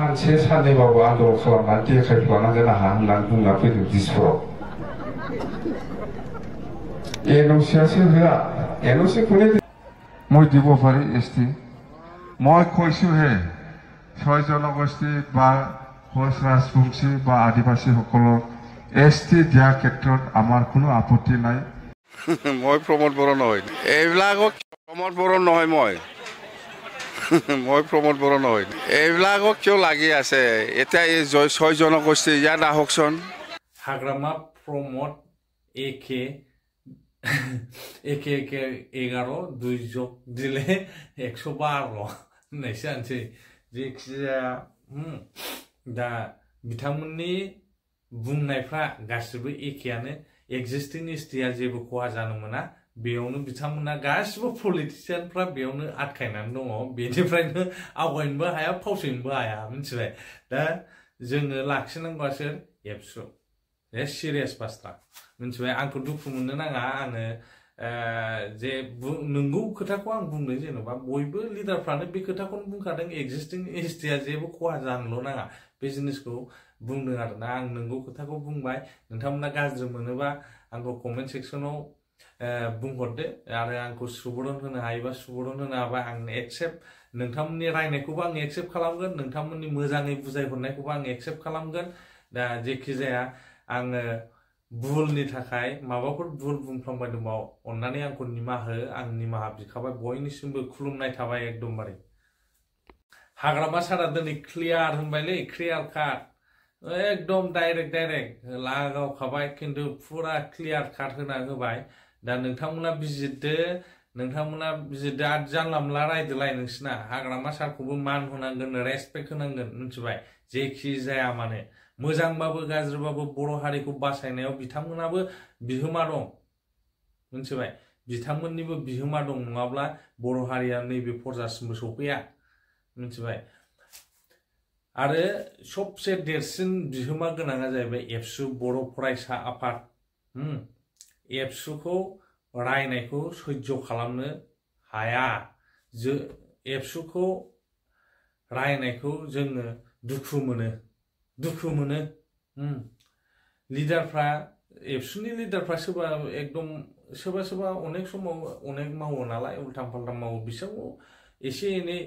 सानसे साननैबाबो आन्दलन खालामनानै देखायफ्लानांगोन आंहा होननानै बुंना फैदों दिसपुराव एनअसियासो होआ एनअसिखौनो মই দিব পাৰি এছটি মই কৈছোঁ হে 6 জনগোষ্ঠী বা কোচ ৰাজবংশী বা আদিবাসীসকলৰ এছটি দিয়াৰ ক্ষেত্ৰত আমাৰ কোনো আপত্তি নাই মই প্ৰমোদ বড়ো নহয় এইবিলাকক প্ৰমোদ বড়ো নহয় মই প্ৰমোদ বড়ো নহয় এইবিলাকক কিয় লাগি আছে এতিয়া এই 6 জনগোষ্ঠী ইয়াত আহকচোন হাগ্ৰামা প্ৰমোদ একে 11 2 যোগ দিলে 112 নাইসাनसै जेखिजाया दा बिथांमोननि बुंनायफ्रा गासिबो एखेयानो एक्जिस्टिं एसटिया जेबो खहा जानो मोना बेयावनो बिथांमोना गासिबो पलिटिशियानफ्रा बेयावनो आटकायनानै दङ बेनिफ्रायनो आवगायनोबो हाया फावसयनोबो हाया मिथिबाय दा जोङो लाखिनांगौआसो एबसु बे सिरियास बाथ्रा मिथिबाय आंखौ दुखु मोननो नाङा आङो जे नंगौ खोथाखौ आं बुंदों जेनेबा बयबो लिडारफ्रानो बे खोथाखौनो बुंखादों एक्जिस्टिं एसटिया जेबो खहा जानोल' नाङा बे जिनिसखौ बुंदों आरोना आं नंगौ खोथाखौ बुंबाय नोंथांमोना गाज्रि मोनोबा आंखौ कमेन्ट सेक्सनाव बुंहरदो आरो आंखौ सुबुरुन होनो हायोबा सुबुरुन होनो हाबा आं एक्सेप्ट नोंथांमोननि रायनायखौबो आं एक्सेप्ट खालामगोन नोंथांमोननि मोजाङै बुजायहरनायखौबो आं एक्सेप्ट खालामगोन दा जेखि जाया आङो भुलनि थाखाय माबाफोर भुल बुंफ्लांबाय दंबा अन्नानै आंखौ निमाहा हो आं निमाहा बिखाबाय बयनिसिमबो खुलुमनाय थाबाय एकदमबारे हाग्रामा सारा दिनै क्लियार होनबायलै क्लियार काट एकदम डाइरेक्ट लागावखाबाय खिन्थु फुरा क्लियार काट होना होबाय दा नोंथांमोना बिजिरदो आरो जानला मोनला रायदोलाय नोंसिना हाग्रामा सारखौबो मान होनांगोन रेसपेक्ट होनांगोन मिथिबाय जेखि जाया माने मोजांबाबो गाज्रिबाबो बर' हारिखौ बासायनायाव बिथांमोनाबो बिहोमा दं मिथिबाय बिथांमोननिबो बिहोमा दं नङाब्ला बर' हारिया नैबे फरजासिमबो सफैया मिथिबाय आरो सबसे देरसिन बिहोमा गोनाङा जाहैबाय एबसु बर' फरायसा आफाद एबसुखौ रायनायखौ सैज्य खालामनो हाया एबसुखौ रायनायखौ जोङो दुखु मोनो लिडारफ्रा एबसुनि लिडारफ्रा सोरबा अनेक समाव अनेक मावो नालाय उल्टां फाल्टां मावो बिसोरखौ एसे एनै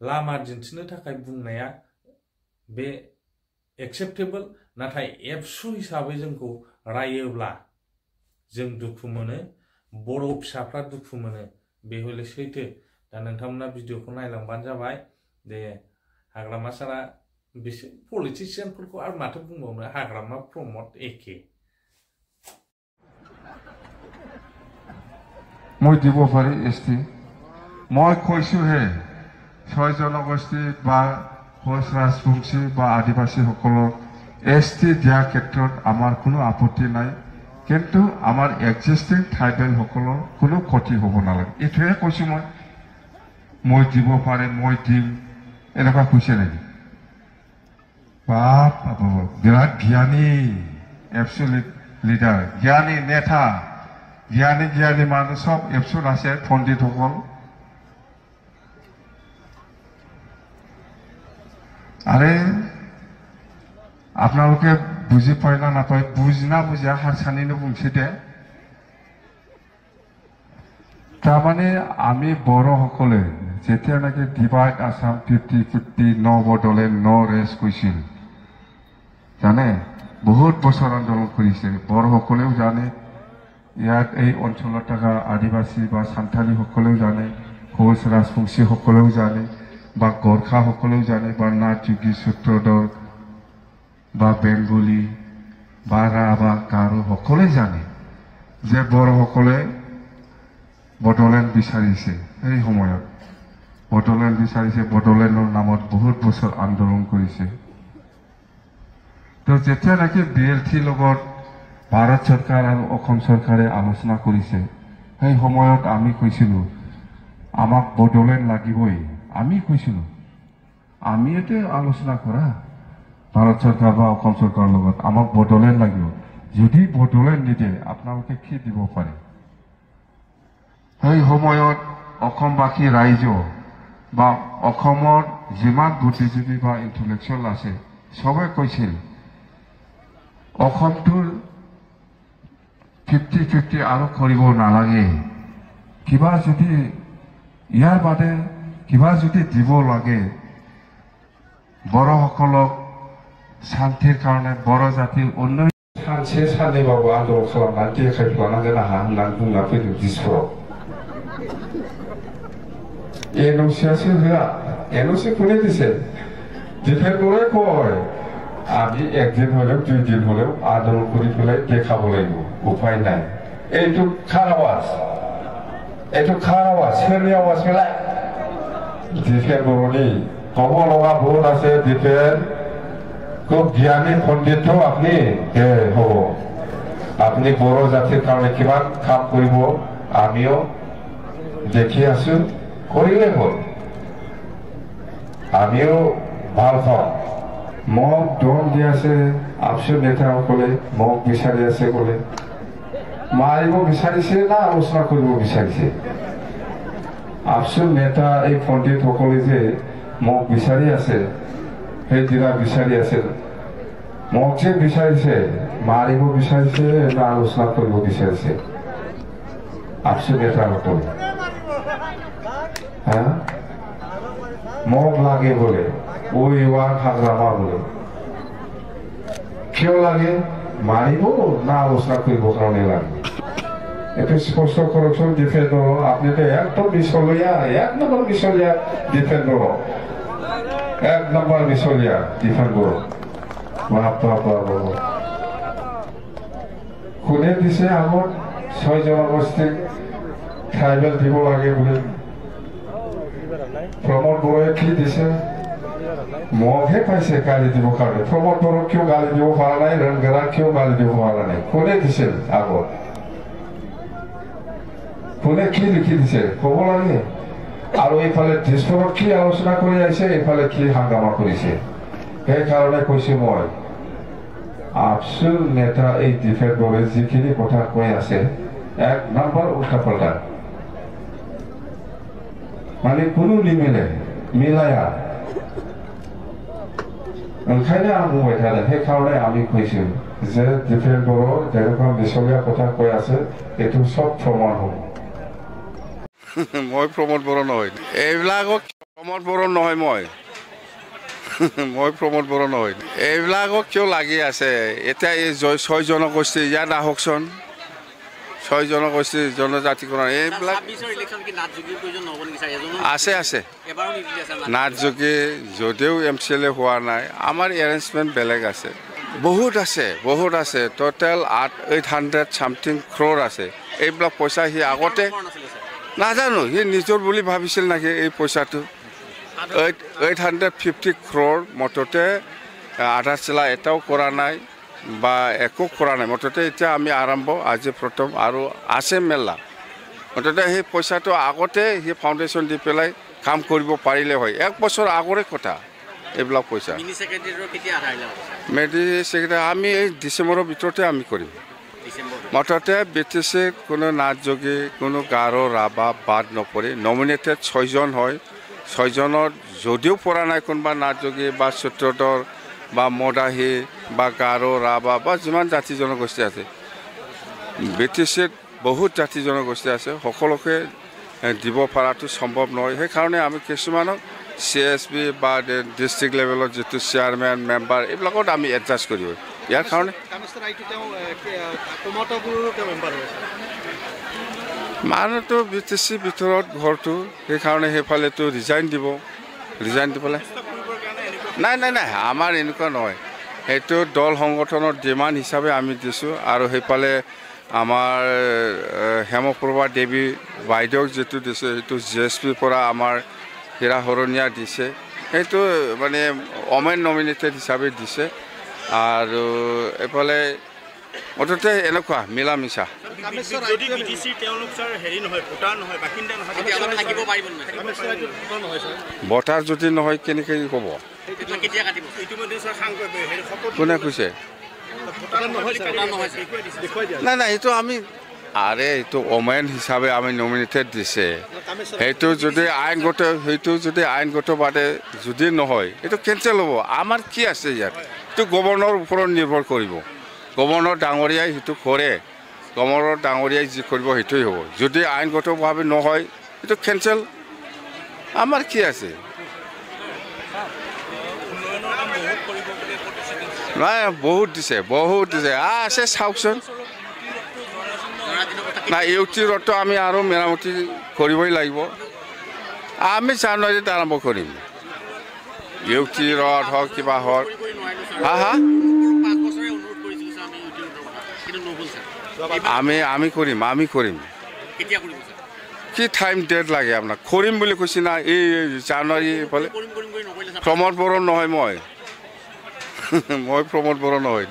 लामा दिन्थिनो थाखाय बुंनाया बे एक्सेप्टेबल नाथाय एबसु हिसाबै जोंखौ रायोब्ला जों दुखु मोनो बर' फिसाफ्रा दुखु मोनो बे हले सैथो दा नोंथांमोना भिडिअखौ नायलांबानो जाबाय दे हाग्रामा सारा बिसोर पलिटिशियानफोरखौ आरो माथो बुंबावनो हाग्रामा प्रमोद एके মই দিব পাৰি এছটি মই কৈছোঁ হে 6 জনগোষ্ঠী বা কোচ ৰাজবংশী বা আদিবাসীসকলৰ এছটি দিয়াৰ ক্ষেত্ৰত আমাৰ কোনো আপত্তি নাই কিন্তু আমাৰ এক্সিষ্টিং ট্ৰাইবেলসকলৰ কোনো ক্ষতি হ'ব নালাগে এইটোৱে কৈছোঁ মই দিব পাৰে মই দিম এনেকুৱা কৈছে নেকি बाप बिराद ज्ञानी एबसुलिट लिडार ज्ञानी नेता ज्ञानी मानु सब एबसुल आसे पंडित हकल आरे आपनालोके बुझि पाइना नापाय बुझिना बुझिया हारसानिनो बुंसै दे तारमाने आमी बर' हकले जेतियानाखि divide Assam 50-50 no Bodoland no rest কৈছিল জানে বহুত বছর আন্দোলন করেছে বড় সকলেও জানে ইয়াত এই অঞ্চলত থাকা আদিবাসী বা সান্থালী সকলেও জানে কোচ রাজবংশী সকলেও জানে বা গোর্খা সকলেও জানে বা নাথযোগী সূত্ৰধৰ বা বেংগলী বা ৰাভা গাৰো সকলে জানে যে বড় সকলে বডলেণ্ড বিচাৰিছে এই সময়ত বডলেণ্ড বিচাৰিছে বডলেণ্ডৰ নামত বহুত বছৰ আন্দোলন কৰিছে তো যেতিয়া নাকি বিএলটিৰ লগত ভাৰত চৰকাৰ আৰু অসম চৰকাৰে আলোচনা কৰিছে সেই সময়ত আমি কৈছিলোঁ আমাক বডলেণ্ড লাগিবই আমি কৈছিলোঁ আমি এতে আলোচনা কৰা ভাৰত চৰকাৰ বা অসম চৰকাৰৰ লগত আমাক বডলেণ্ড লাগিব যদি বডলেণ্ড নিদিয়ে আপোনালোকে কি দিব পাৰে সেই সময়ত অসমবাসী ৰাইজ বা অসমৰ যিমান বুদ্ধিজীৱী বা ইণ্টেলেকচুৱেল আছে চবে কৈছিল অসমটোৰ 50-50 আৰু কৰিব নালাগে কিবা যদি ইয়াৰ বাদে কিবা যদি দিব লাগে বড়োসকলক শান্তিৰ কাৰণে বড়ো জাতিৰ উন্নয়ন सानसे साननैबाबो आन्दलन खालामनानै देखायफ्लानांगोन आंहा होननानै बुंना फैदों दिसपुराव एनअसियासो होआ एनअसि खुले दिसे डिफेन्डरे कय আমি একদিন হলেও 2 দিন হলেও আন্দোলন করে ফেলে দেখাবো লাগিব উপায় নাই এইটো খার আওয়াজ সোরনি আওয়াজ ফেলায় ডিফেন্ডরনি কব লগা বহুত আছে ডিফেন্ড খুব জ্ঞানী পণ্ডিত আপনি হব আপনি বড়ো জাতির কারণে কিমান কাম করব আমিও দেখি আছো করিলে হল আমিও ভাল পাওঁ মোক দম দি আছে আপসু নেতাসকলে মোক বিচাৰি আছে ক'লে মাৰিব বিচাৰিছে না আলোচনা কৰিব বিচাৰিছে আপসু নেতা এই পণ্ডিতসকলে যে মোক বিচাৰি আছে সেইদিনা বিচাৰি আছিল মোক যে বিচাৰিছে মাৰিব বিচাৰিছে না আলোচনা কৰিব বিচাৰিছে আপসু নেতাসকলে মোক লাগে বলে ওই ওয়ার হাজরামা বলে কেউ লাগে মারিব না আলোচনা করব কারণে লাগে এটা স্পষ্ট করছেন ডিফেন্ডর আপনি তো একদম মিশলিয়া 1 নম্বর মিশলিয়া ডিফেন্ডর 1 নম্বর মিশলিয়া ডিফেন্ডর কোনে দিছে আমার 6 জনগোষ্ঠী ট্রাইবেল দিব লাগে বলে প্রমোদ বড়াই কি দিছে মহে পাইছে গালি দিব কারণে প্রমোদ বড় কেউ গালি দিব পারা নাই রণগেরা কেউ গালি দিব পারা নাই কোনে দিছে আগত কোনে কি লিখি দিছে কব লাগে আর এইফালে দিসপুৰত কি আলোচনা কৰি আহিছে এইফালে কি হাঙ্গামা কৰিছে সেই কাৰণে কৈছে মই আপসু নেতা এই ডিফেন্ডৰে যিখিনি কথা কৈ আছে 1 নম্বৰ উল্টা পাল্টা মানে কোনো নিমিলে মিলায়া ओंखायनो आं बुंबाय थादों সেই কাৰণে আমি কৈছো যে ডিফেন্ডৰ যেনেকুৱা মিছলীয়া কথা কৈ আছে এইটো সব প্ৰমাণ হ'ব মই প্ৰমোদ বড়ো নহয় এইবিলাকক প্ৰমোদ বড়ো নহয় মই প্ৰমোদ বড়ো নহয় এইবিলাকক কিয় লাগি আছে এতিয়া এই 6 জনগোষ্ঠী ইয়াত আহকচোন 6 জনগোষ্ঠী জনজাতিকৰণ এইবিলাক আছে আছে নাট যোগী যদিও MCLA হোৱা নাই আমাৰ এৰেঞ্জমেণ্ট বেলেগ আছে বহুত আছে টোটেল 800 সামথিং ক্ৰ'ৰ আছে এইবিলাক পইচা সি আগতে নাজানো সি নিজৰ বুলি ভাবিছিল নাকি এই পইচাটো 850 ক্ৰ'ৰ মততে আধা চিলা এটাও কৰা নাই বা একো কৰা নাই মততে এতিয়া আমি আৰম্ভ আজি প্ৰথম আৰু আছে মেলা মততে সেই পইচাটো আগতে সি ফাউণ্ডেশ্যন দি পেলাই কাম কৰিব পাৰিলে হয় 1 বছৰ আগৰে কথা এইবিলাক পইচা মিনি সেক্ৰেটাৰীৰ কেতিয়া আধাইলা মেডি সেক্ৰেটাৰী আমি এই ডিসেম্বৰৰ ভিতৰতে আমি কৰিম মততে BTC কোনো নাট যোগী কোনো গাৰো ৰাবা বাদ নপৰি নমিনেটেড 6 জন হয় 6 জনৰ যদিও পৰা নাই কোনবা নাট যোগী বা সূত্ৰধৰ বা মদাহী বা গাৰো ৰাবা বা যিমান জাতি জনগোষ্ঠী আছে BTC বহুত জাতি জনগোষ্ঠী আছে সকলোকে দিব পৰাটো সম্ভৱ নহয় সেই কাৰণে আমি কিছুমানক CSB বা ডিস্ট্ৰিক্ট লেভেলত যেটো চেয়াৰম্যান মেম্বাৰ এইবিলাকত আমি এডজাস্ট কৰিব ইয়াৰ কাৰণে মানুহটো BTC ভিতৰত ঘৰটো সেই কাৰণে সেইফালেতো ৰিজাইন দিব পেলাই নাই আমাৰ এনেকুৱা নহয় সেইটো দল সংগঠনৰ ডিমাণ্ড হিচাপে আমি দিছোঁ আৰু সেইফালে আমাৰ হেমপ্ৰভা দেৱী বাইদেউক যেটো দিছে সেইটো GSP পৰা আমাৰ হীৰা হৰণীয়া দিছে সেইটো মানে ওমেন নমিনেটেড হিচাপে দিছে আৰু এফালে মততে এনেকুৱা মিলা মিছা যদি BTC তেওঁলোক স্যাৰ হেৰি নহয় ভোটাৰ নহয় বাকিন্দা নহয় তেওঁলোক থাকিব পাৰিব নহয় ভোটাৰ যদি নহয় কেনেকৈ হ'ব সেইটো কেতিয়া কাটিব ইতিমধ্যে স্যাৰ খাং কৰিব হেৰি কোনে কৈছে ভোটাৰ নহয় দেখুৱাই দিয়া নাই এইটো আমি আৰে এইটো ওমেন হিচাপে আমি নমিনেটেড দিছে সেইটো যদি আইনগতভাৱে যদি নহয় এইটো কেঞ্চেল হ'ব আমাৰ কি আছে ইয়াত এইটো গভৰ্ণৰৰ ওপৰত নিৰ্ভৰ কৰিব গভৰ্ণৰ ডাঙৰীয়াই সেইটো কৰে গভৰ্ণৰ ডাঙৰীয়াই যি কৰিব সেইটোৱেই হ'ব যদি আইনগতভাৱে নহয় এইটো কেঞ্চেল আমাৰ কি আছে নাই বহুত দিছে আছে চাওকচোন না ইউটি ৰোডটো আমি আৰু মেৰামতি কৰিবই লাগিব আমি জানুৱাৰীত আৰম্ভ কৰিম ইউটি ৰোড হওক কিবা হওক হা আমি কৰিম কি টাইম ডেট লাগে আপোনাক কৰিম বুলি কৈছে না এই জানুৱাৰী ফালে প্ৰমোদ বড়ো নহয় মই প্ৰমোদ বড়ো নহয়